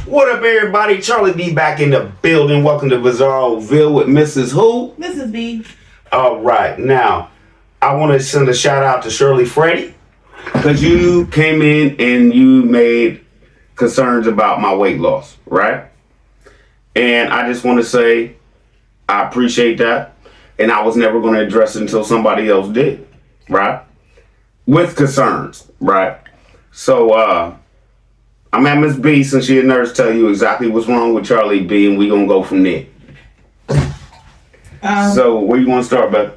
What up, everybody? Charlie B back in the building. Welcome to Bizarroville with Mrs. Who? Mrs. B. All right, now I want to send a shout out to Shirley Freddy because you came in and you made concerns about my weight loss, right? And I just want to say I appreciate that, and I was never going to address it until somebody else did, right? With concerns, right? So, I'm at Miss B since she a nurse, tell you exactly what's wrong with Charlie B, and we gonna go from there. So where you want to start, Beth?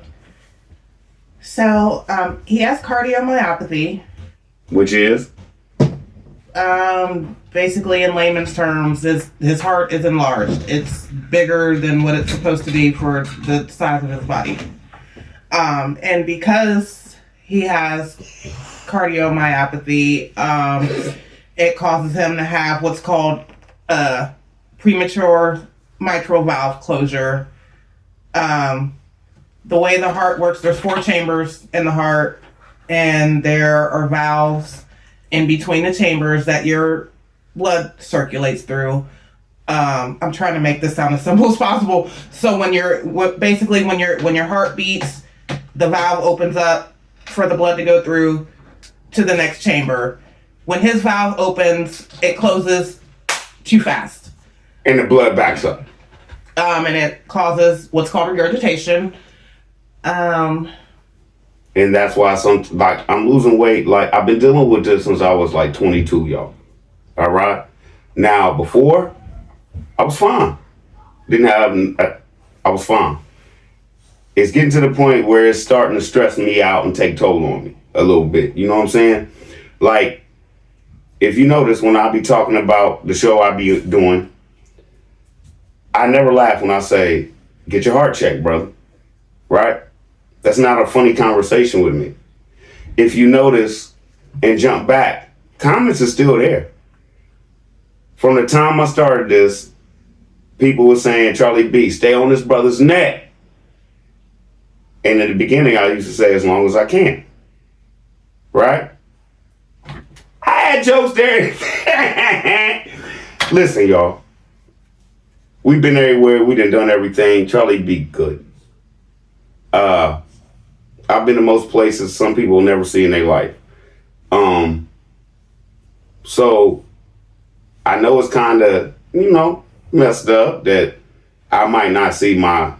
So, he has cardiomyopathy. Which is? Basically, in layman's terms, his heart is enlarged. It's bigger than what it's supposed to be for the size of his body. And because he has cardiomyopathy, it causes him to have what's called premature mitral valve closure. The way the heart works, there's 4 chambers in the heart, and there are valves in between the chambers that your blood circulates through. I'm trying to make this sound as simple as possible. So when your heart beats, the valve opens up for the blood to go through to the next chamber. When his valve opens, it closes too fast. And the blood backs up. And it causes what's called regurgitation. And that's why I'm losing weight. Like, I've been dealing with this since I was like 22, y'all. All right? Now, before, I was fine. I was fine. It's getting to the point where it's starting to stress me out and take toll on me a little bit. You know what I'm saying? Like, if you notice, when I be talking about the show I be doing, I never laugh when I say, get your heart checked, brother. Right? That's not a funny conversation with me. If you notice and jump back, comments are still there. From the time I started this, people were saying, Charlie B, stay on this brother's neck. And in the beginning, I used to say, as long as I can. Right? I had jokes there. Listen, y'all. We've been everywhere. We done everything. Charlie be good. I've been to most places some people will never see in their life. So I know it's kind of, messed up that I might not see my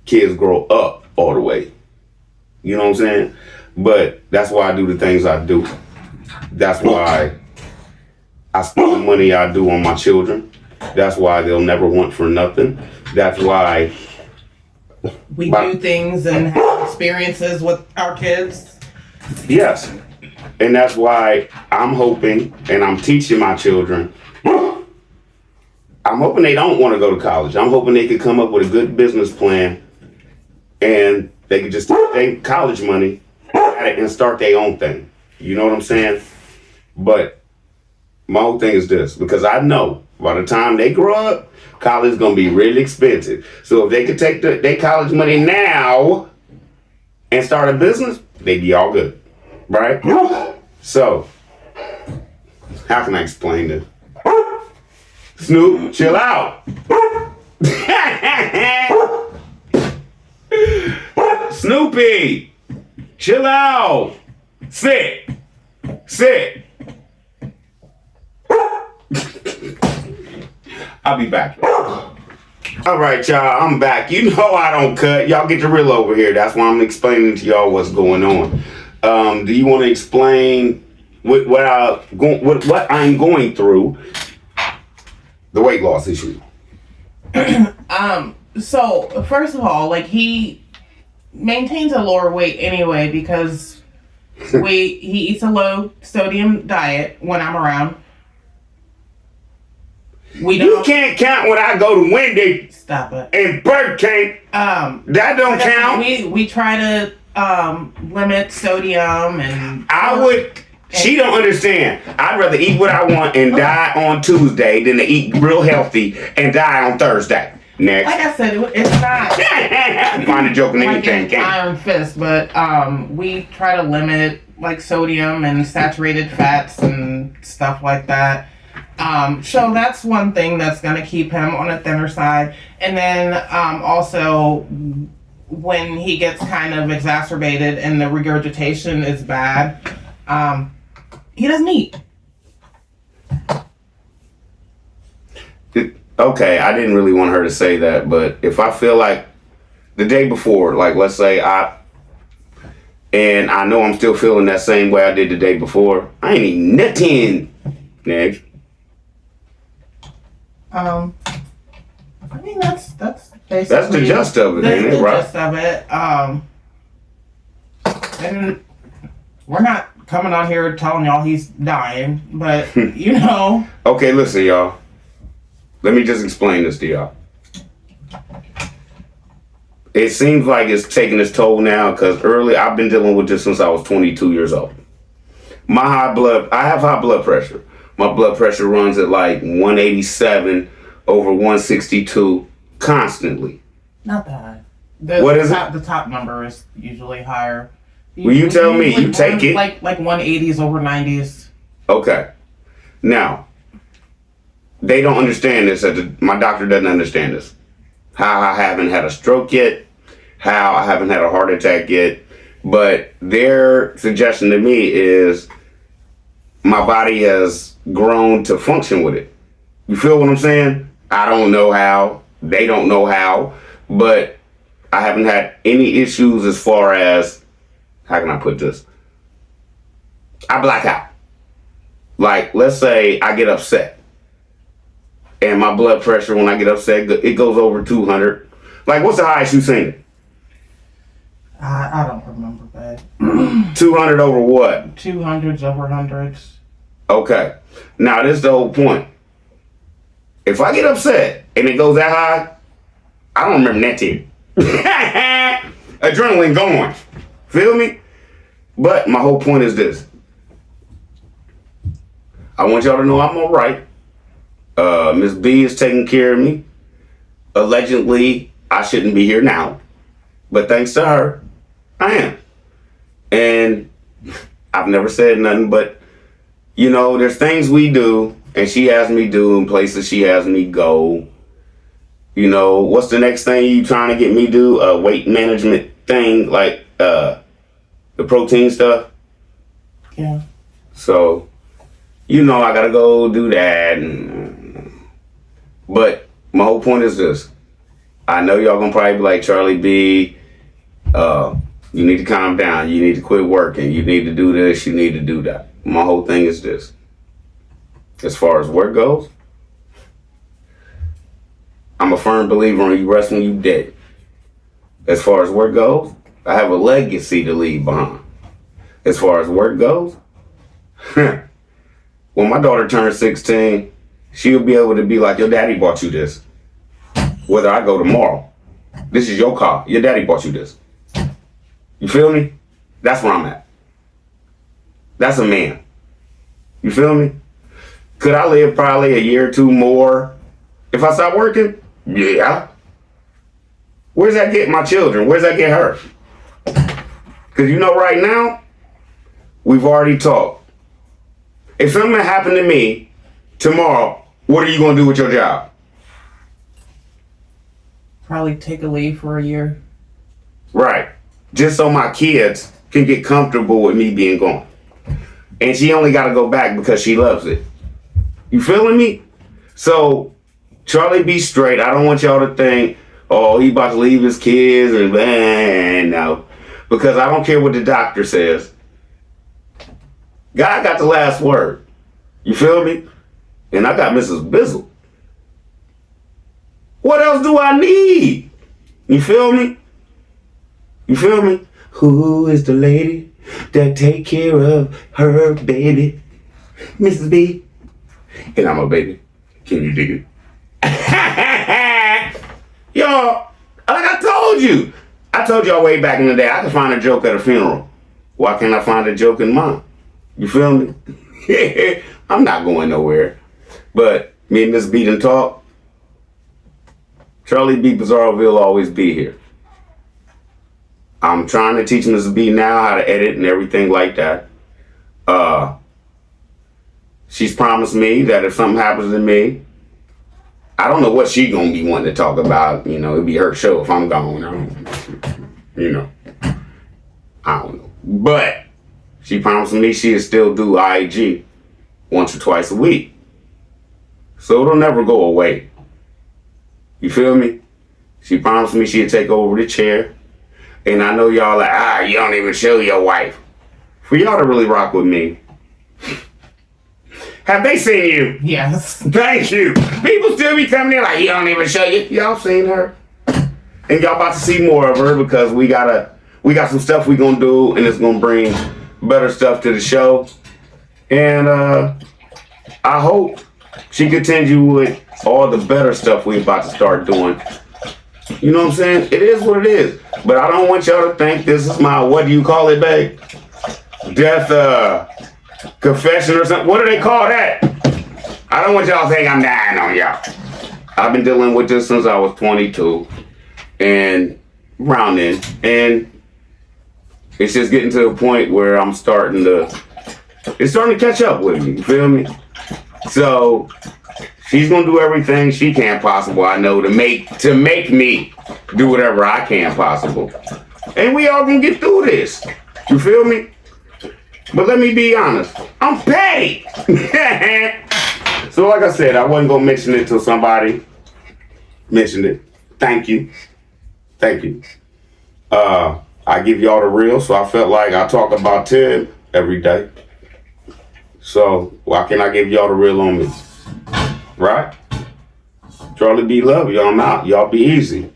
kids grow up all the way. You know what I'm saying? But that's why I do the things I do. That's why I spend the money I do on my children. That's why they'll never want for nothing. That's why we do things and have experiences with our kids. Yes. And that's why I'm hoping, and I'm teaching my children, I'm hoping they don't want to go to college. I'm hoping they could come up with a good business plan and they could just take their college money at it and start their own thing. You know what I'm saying? But my whole thing is this, because I know by the time they grow up, college is going to be really expensive. So if they could take their college money now and start a business, they'd be all good. Right? So, how can I explain this? Snoop, chill out. Snoopy, chill out. Sit. I'll be back. All right, y'all, I'm back. You know I don't cut. Y'all get the real over here. That's why I'm explaining to y'all what's going on. Do you want to explain what I'm going through, the weight loss issue? So first of all, like, he maintains a lower weight anyway because he eats a low sodium diet when I'm around. You can't count when I go to Wendy. Stop it. And Burger King. That don't count. We try to limit sodium and she don't understand. I'd rather eat what I want and die on Tuesday than to eat real healthy and die on Thursday. Next. Like I said, it's not find a joke in like anything. An iron fist, but we try to limit like sodium and saturated fats and stuff like that. So that's one thing that's going to keep him on a thinner side. And then also, when he gets kind of exacerbated and the regurgitation is bad, he doesn't eat. Okay, I didn't really want her to say that, but if I feel like the day before, like let's say and I know I'm still feeling that same way I did the day before, I ain't eating nothing. Next. I mean that's basically That's the gist of it, ain't it? the Right? gist of it. And we're not coming on here telling y'all he's dying, but you know. Okay, listen, y'all. Let me just explain this to y'all. It seems like it's taking its toll now because early I've been dealing with this since I was 22 years old. I have high blood pressure. My blood pressure runs at like 187 over 162 constantly. Not bad. What is it? The top number is usually higher. Well, you tell me. You take it. Like 180s over 90s. Okay. Now, they don't understand this. My doctor doesn't understand this. How I haven't had a stroke yet. How I haven't had a heart attack yet. But their suggestion to me is my body has grown to function with it. You feel what I'm saying? I don't know how. They don't know how. But I haven't had any issues as far as, how can I put this? I black out. Like, let's say I get upset. And my blood pressure, when I get upset, it goes over 200. Like, what's the highest you seen it? I don't remember that. 200 over what? 200s over hundreds. Okay. Now, this is the whole point. If I get upset and it goes that high, I don't remember that to you. Adrenaline going. Feel me? But my whole point is this. I want y'all to know I'm all right. Miss B is taking care of me. Allegedly, I shouldn't be here now. But thanks to her, I am. And I've never said nothing, but, you know, there's things we do, and she has me do, and places she has me go. You know, what's the next thing you trying to get me do? A weight management thing, like the protein stuff? Yeah. So, you know, I gotta go do that. But my whole point is this. I know y'all gonna probably be like, Charlie B, you need to calm down. You need to quit working. You need to do this. You need to do that. My whole thing is this. As far as work goes, I'm a firm believer in you rest when you dead. As far as work goes, I have a legacy to leave behind. As far as work goes, when my daughter turns 16, she'll be able to be like, your daddy bought you this. Whether I go tomorrow. This is your car. Your daddy bought you this. You feel me? That's where I'm at. That's a man. You feel me? Could I live probably a year or two more if I stop working? Yeah. Where's that get my children? Where's that get her? Because you know right now, we've already talked. If something happened to me tomorrow, what are you going to do with your job? Probably take a leave for a year. Right. Just so my kids can get comfortable with me being gone. And she only got to go back because she loves it. You feeling me? So, Charlie be straight. I don't want y'all to think, oh, he about to leave his kids and no. Because I don't care what the doctor says. God got the last word. You feel me? And I got Mrs. Bizzle. What else do I need? You feel me? You feel me? Who is the lady that take care of her baby? Mrs. B. And I'm a baby. Can you dig it? Y'all, like I told you. I told y'all way back in the day, I could find a joke at a funeral. Why can't I find a joke in mine? You feel me? I'm not going nowhere. But me and Miss B done talk. Charlie B. Bizarroville will always be here. I'm trying to teach Miss B now how to edit and everything like that. She's promised me that if something happens to me, I don't know what she gonna be wanting to talk about. You know, it'd be her show if I'm gone. I don't know. But she promised me she'd still do IG once or twice a week. So it'll never go away. You feel me? She promised me she'd take over the chair. And I know y'all like, you don't even show your wife. For y'all to really rock with me, have they seen you? Yes. Thank you. People still be coming in like, you don't even show you. Y'all seen her. And y'all about to see more of her because we got some stuff we gonna do and it's gonna bring better stuff to the show. And I hope she continue with all the better stuff we about to start doing. You know what I'm saying? It is what it is. But I don't want y'all to think this is my, what do you call it, babe? Death confession or something. What do they call that? I don't want y'all to think I'm dying on y'all. I've been dealing with this since I was 22 and around then. And it's just getting to the point where it's starting to catch up with me. You feel me? So she's gonna do everything she can possible, I know, to make me do whatever I can possible. And we all gonna get through this. You feel me? But let me be honest, I'm paid. So like I said, I wasn't gonna mention it till somebody mentioned it. Thank you. Thank you. I give y'all the real, so I felt like I talk about Tim every day. So why can't I give y'all the real on me? Right? Charlie B. Love y'all. I'm out. Y'all be easy.